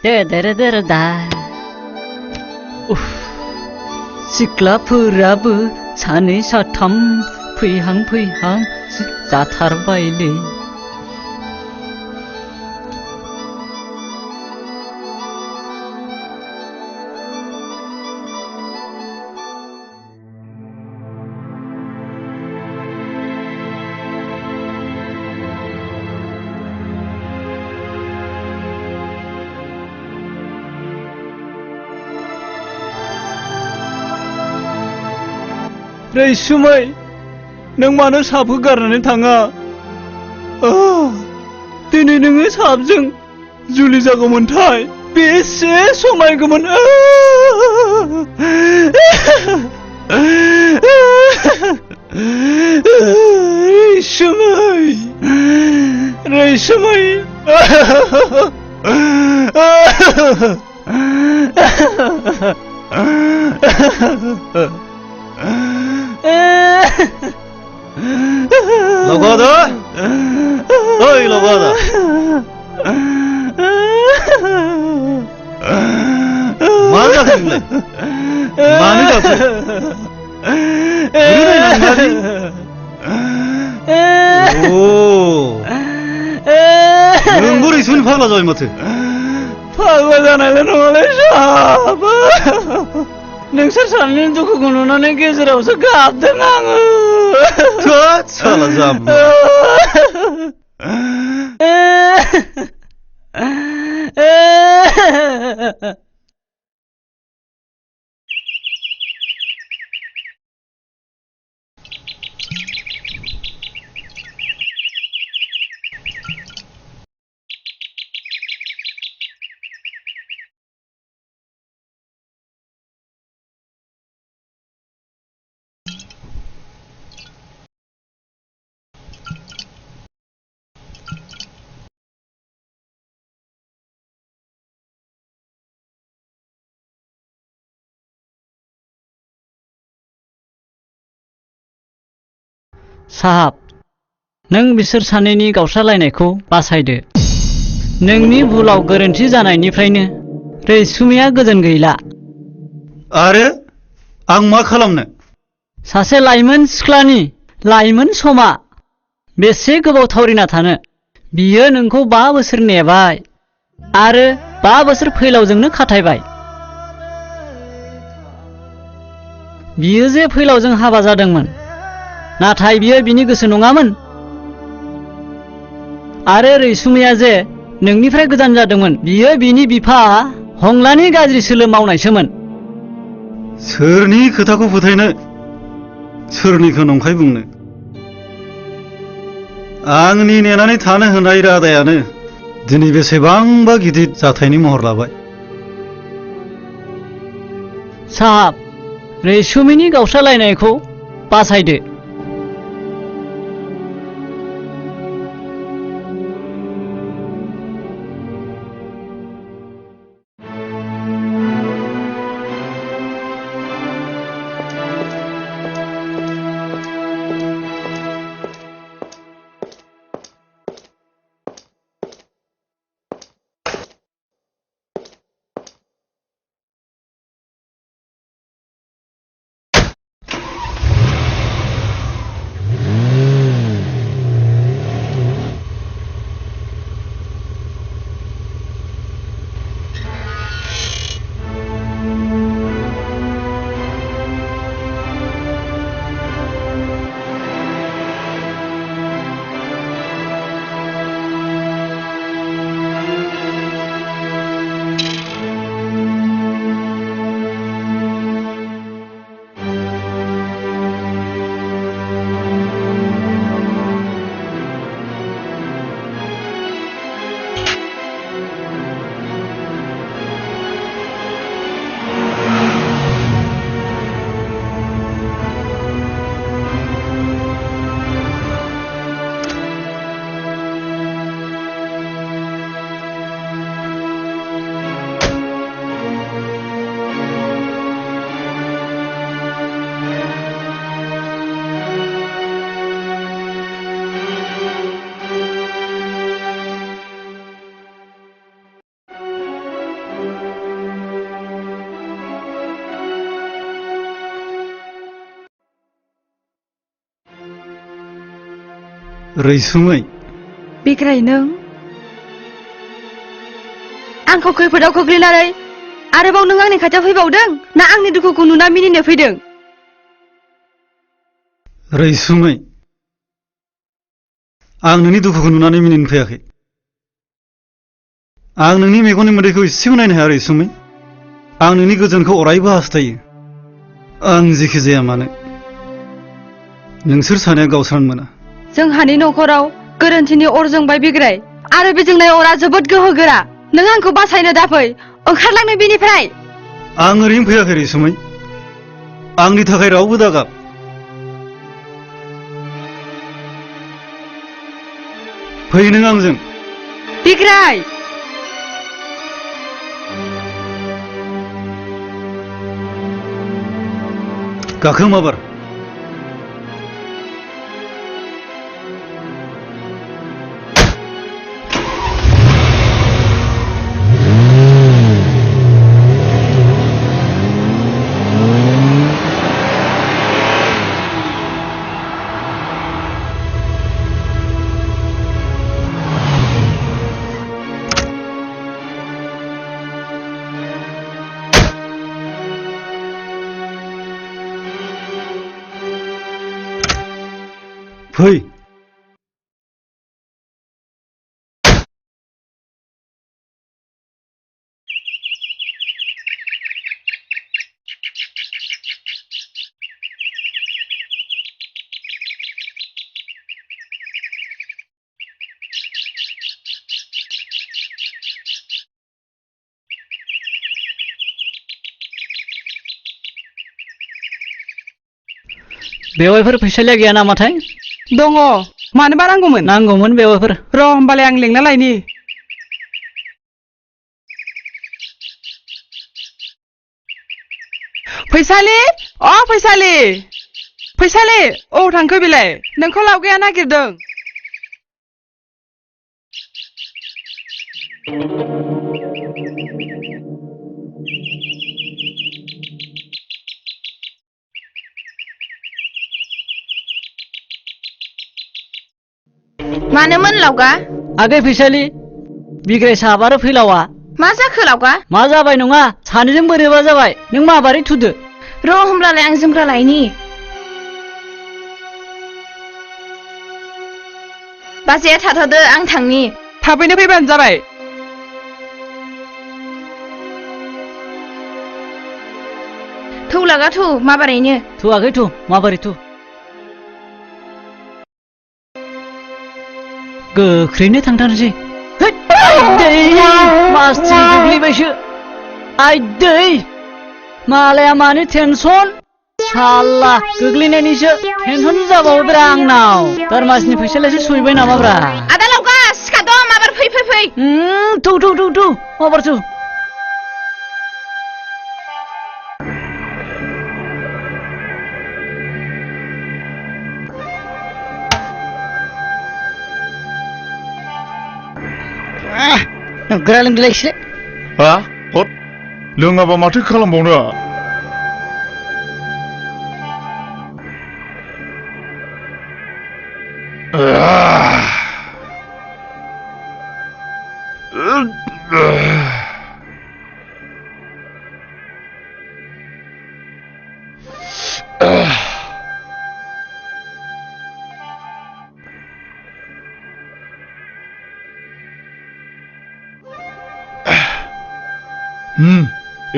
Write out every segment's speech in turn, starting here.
데데르데르다. सिख्लाफोराबो सानै साथाम फैहां फैहां जाथारबायलै। रैसुमै, नों मानो साबखौ गारनानै थाङा? दिनै नोङो साबजों जुलि जागौमोनथाय बेसे समायगौमोन। रैसुमै, रैसुमै। लगादा, ओइ लगादा, मा जाखो नोंलाय? मानो गाबो? बुरै नांनानै? नोंबो रैसुमैनि फाग्ला जाबाय माथो? फाग्ला जानायल' नङालै साब, नोंसोर सानैनि दुखुखौ नुनानै गेजेरावसो गाबदों आङो। थोद साला जाम्बा। साहाब, नों बिसोर सानैनि गावस्रालायनायखौ बासायदो। नोंनि भुलाव गोरोन्थि जानायनिफ्रायनो रैसुमैया गोजोन गैला। आरो आं मा खालामनो? सासे लाइमोन सिख्लानि लाइमोन समा बेसे गोबाव थावरिना थानो? बियो नोंखौ 5 बोसोर नेबाय आरो 5 बोसोर फैलावजोंनो खाथायबाय। बियो जे फैलावजों हाबा जादोंमोन, नाथाय बियो बिनि गोसो नङामोन। आरो रैसुमैया जे नोंनिफ्राय गोजान जादोंमोन, बियो बिनि बिफा हंलानि गाज्रि सोलो मावनायसोमोन। सोरनि खोथाखौ फोथायनो, सोरनिखौ नंखाय बुंनो? आंनि नेनानै थानो होनाय रादायानो दिनै बेसेबांबा गिदिर जाथायनि महर लाबाय। साहाब, रैसुमैनि गावस्रालायनायखौ बासायदो। रैसुमै बिग्राय नों आंखौ खैफोदाव खोख्लैनानै आरोबाव नों आंनि खाथियाव फैबावदों ना आंनि दुखुखौ नुना मिनिनो फैदों? रैसुमै आं नोंनि दुखुखौ नुनानै मिनिनो फैयाखै। आं नोंनि मेगननि मोदैखौ एसेबो नायनो हाया रैसुमै। आं नोंनि गोजोनखौ अरायबो हास्थायो। आं जेखि जाया मानो नोंसोर सानैया गावस्रानो मोना। जोंहानि न'खराव गोरोन्थिनि अर जोंबाय बिग्राय आरो बे जोंनाय अरा जोबोद गोहोगोरा। नों आंखौ बासायनो दाफै, ओंखारलांनो बिनिफ्राय। आं ओरैनो फैयाखै रैसुमै। आंनि थाखाय रावबो दागाब। फै नों आंजों। बिग्राय गाखो माबार। फै बेवाइफोर फैसालिया गैया नामाथाय? दङ। मानोबा नांगौमोन? नांगौमोन बेवाइफोर। र' होमबालाय आं लेंना लायनि। फैसालि, अ फैसालि, फैसालि, अबाव थांखो बेलाय? नोंखौ लावगाया नागिरदों। मानोमोन लावगा? आगै फैसालि, बिग्राय साहाब आरो फैलावा। मा जाखो लावगा? मा जाबाय नङा, सानैजों बोरैबा जाबाय। नों माबारै थुदो। र' होमब्लालाय आं जोमग्रा लायनि। बाजैया थाथ'दो, आं थांनि। थाबैनो फैबानो जाबाय। थौ लागा थौ, माबारैनो। थुवाखै थु, माबोरै थु। गोख्रैनो थांथारसै। आइदै मासि गोग्लैबायसो। आइदै मालाया मानो टेनसन। साला गोग्लैनायनिसो टेनसन जाबावोब्रा आंनाव। दारमासनि फैसालायसो सहैबाय नामाब्रा? आदा लावगा सिखाद' माबार फै फै फै। थु थु थु थु माबार थु। नोगोरा लोंदोलायसो। हा हद लोङाबा माथो खालामबावनो।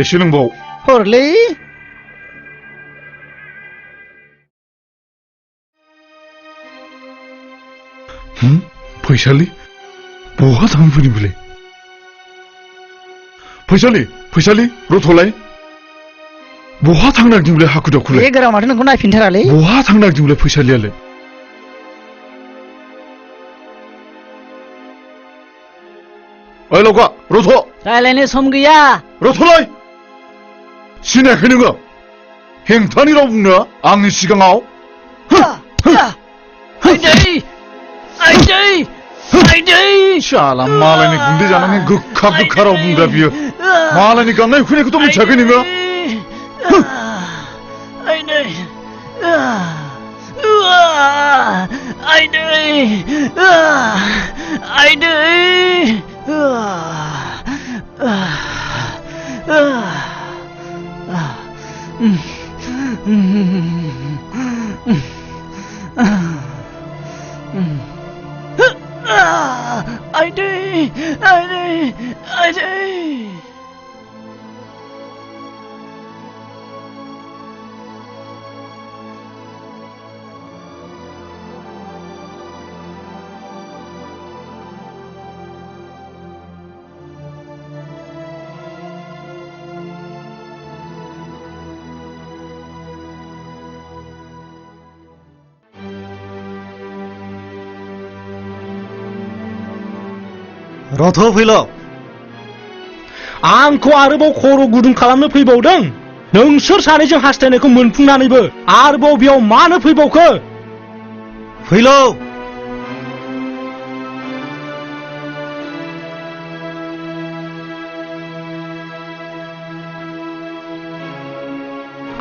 एसे लोंबाव। हरलै फैसालि बहा थांफैदों बेलाय? फैसालि फैसालि रथ'लाय बहा थांनांदों बेलाय हाखु दाखुलाय? बे गोराव माथो नोंखौ नायफिनथारालै। बहा थांनांदों बेलाय फैसालियालाय? ओइ लावगा रथ' रायलायनो सम गैया। रथ'लाय सिनायाखै नोङो? हेंथानि राव बुंनो आंनि सिगाङाव? आइदै आइदै आइदै शाला मालायनि गुन्दै जानानै गोखा गोखा राव बुंग्रा बियो। मालायनि गांनाय उखैनायखौथ' मिथियाखै नोङो? आइदै 아이들, 아이들, 아이들, 아이들, 아이들. रथ' फैलाव आंखौ आरोबाव खर' गुदुं खालामनो फैबावदों नोंसोर सानैजों हास्थायनायखौ मोनफुंनानैबो आरोबाव बेयाव मानो फैबावखो फैलाव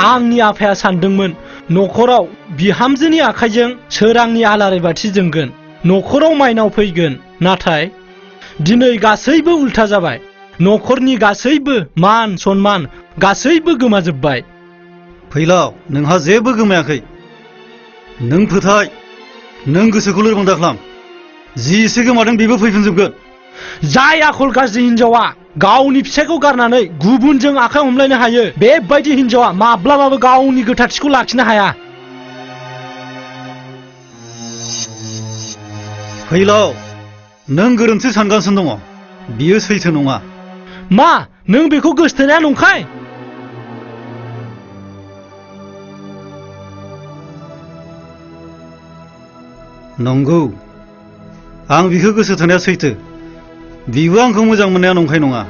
आंनि आफाया सानदोंमोन न'खराव बिहामजोनि आखाइजों सोरांनि आलारि बाथि जोंगोन न'खराव माइनाव फैगोन नाथाय दिनै गासैबो उल्था जाबाय न'खरनि गासैबो मान सन्मान गासैबो गोमाजोब्बाय फैलाव नोंहा जेबो गोमायाखै नों फोथाय नों गोसोखौ लोरबां दाखालाम जि एसे गोमादों बेबो फैफिनजोबगोन जाय आखल गाज्रि हिनजावा गावनि फिसायखौ गारनानै गुबुनजों आखाइ हमलायनो हायो बेबायदि हिनजावा माब्लाबाबो गावनि गोथारथिखौ लाखिनो हाया फैलाव नों गोरोन्थि सानगासिनो दङ बियो सैथो नङा मा नों बेखौ गोसोथोनाया नंखाय नंगौ आं बिखौ गोसो थोनाया सैथो बिबो आंखौ मोजां मोननाया नंखाय नङा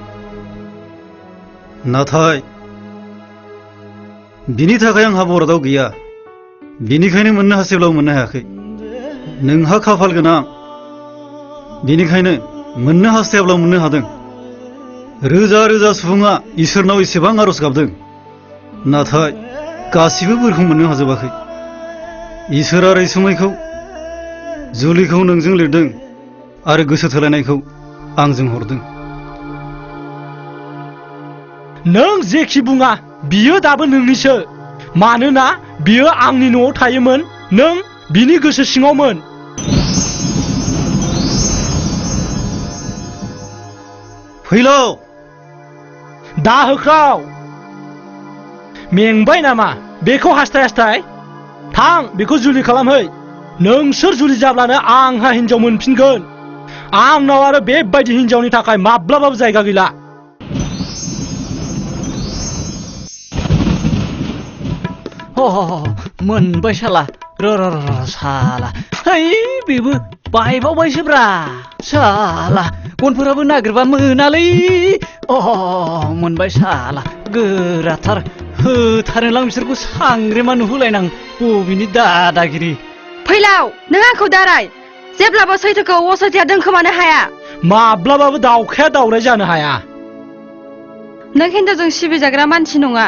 नाथाय बिनि थाखाय आंहा बरादाव गैया बिनिखायनो मोननो हासैब्लाबो मोननो हायाखै नोंहा खाफाल गोनां बिनिखायनो मोननो हास्थायाब्ला मोननो हादों रोजा रोजा सुबुङा इसोरनाव एसेबां आरज गाबदों नाथाय गासिबो बोरखौ मोननो हाजोबाखै इसोरा रैसुमैखौ जुलिखौ नोंजों लिरदों आरो गोसो थोलायनायखौ आंजों हरदों नों जेखि बुङा बियो दाबो नोंनिसो मानोना बियो आंनि न'आव थायोमोन नों बिनि गोसो सिङावमोन फैलाव दा होख्राव मेंबाय नामा बेखौ हास्थाय हास्थाय थां बेखौ जुलि खालामहै नोंसोर जुलि जाब्लानो आंहा हिनजाव मोनफिनगोन आंनाव आरो बेबायदि हिनजावनि थाखाय माब्लाबाबो जायगा गैला मोनबाय साला साला है बेबो बायबावबायसोब्रा साला गनफोराबो नागिरबा मोनालै मोनबाय साला गोराथार होथारोलां बिसोरखौ सांग्रेमा नुहोलायनां बबेनि दादागिरि फैलाव नों आंखौ दाराय जेब्लाबो सैथोखौ असैथोआ दोनखोमानो हाया माब्लाबाबो दावखाया दावराय जानो हाया नों हिनजावजों सिबिजाग्रा मानसि नङा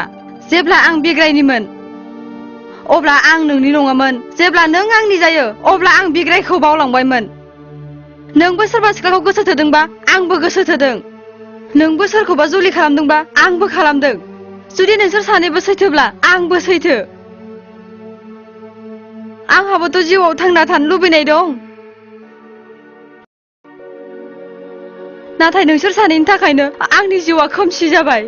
जेब्ला आं बिग्रायनिमोन अब्ला आं नोंनि नङामोन जेब्ला नों आंनि जायो अब्ला आं बिग्रायखौ बावलांबायमोन नोंबो सोरबा सिख्लाखौ गोसो थोदोंबा आंबो गोसो थोदों नोंबो सोरखौबा जुलि खालामदोंबा आंबो खालामदों जुदि नोंसोर सानैबो सैथोब्ला आंबो सैथो आंहाबोथ' जिउआव थांना थानो लुबैनाय दं नाथाय नोंसोर सानैनि थाखायनो आंनि जिउआ खोमसि जाबाय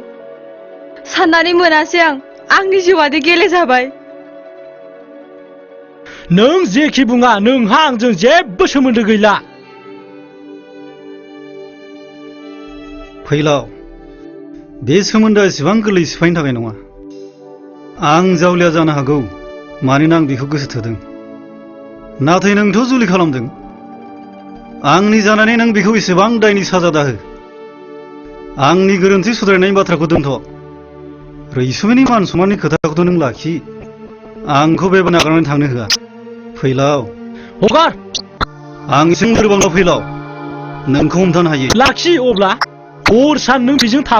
साननानै मोनासै आं आंनि जिउआदि गेले जाबाय नों जेखि बुङा नोंहा आंजों जेबो सोमोन्दो गैला फैलाव बे सोमोन्दोआ एसेबां गोरलै सिफायनो थाखाय नङा आं जावलिया जानो हागौ मानोना आं बेखौ गोसो थोदों नाथाय नोंथ' जुलि खालामदों आंनि जानानै नों बेखौ एसेबां दायनि साजा दाहो आंनि गोरोन्थि सुद्रायनायनि बाथ्राखौ दोनथ' रैसुमैनि मान सन्माननि खोथाखौथ' नों लाखि आंखौ बेबायदि नागारनानै थांनो होआ फैलाव हगार आं एसे लोरबांल' फैलाव नोंखौ हमथानो हायो लाखि अब्ला हर सान नों बेजों थाब